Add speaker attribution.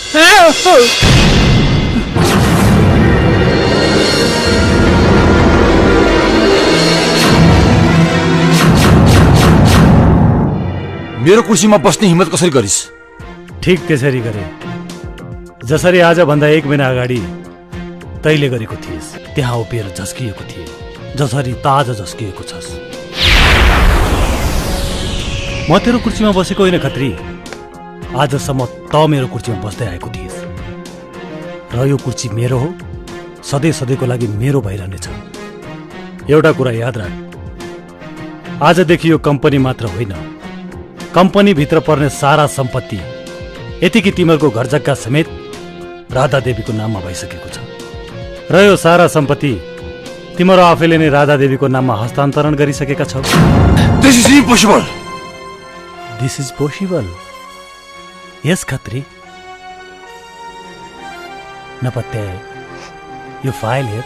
Speaker 1: मेरो कुर्सीमा बस्ने हिम्मत कसरी गरिस्?
Speaker 2: ठीक त्यसरी गरे जसरी आज भन्दा 1 महिना अगाडि तैले गरेको थिएस। त्यहाँ उभिएर झस्किएको थिए जसरी ताजा झस्किएको छस्। म तेरो कुर्सीमा बसेको होइन खत्री, आजसम्म त मेरो कुर्सीमा बस्दै आएको थिएस र यो कुर्सी मेरो हो, सधैँ सधैँको लागि मेरो भइरहनेछ। एउटा कुरा याद राख, आजदेखि यो कम्पनी मात्र होइन, कम्पनी भित्र पर्ने सारा सम्पत्ति यतिकी तिमीहरूको घर जग्गा समेत राधा देवीको नाममा भइसकेको छ र यो सारा सम्पत्ति तिम्रो आफैले नै राधा देवीको नाममा हस्तान्तरण गरिसकेका छौ।
Speaker 1: This is impossible.
Speaker 2: This is possible. Yes Khatri, नपत्याए यो फाइल हेर।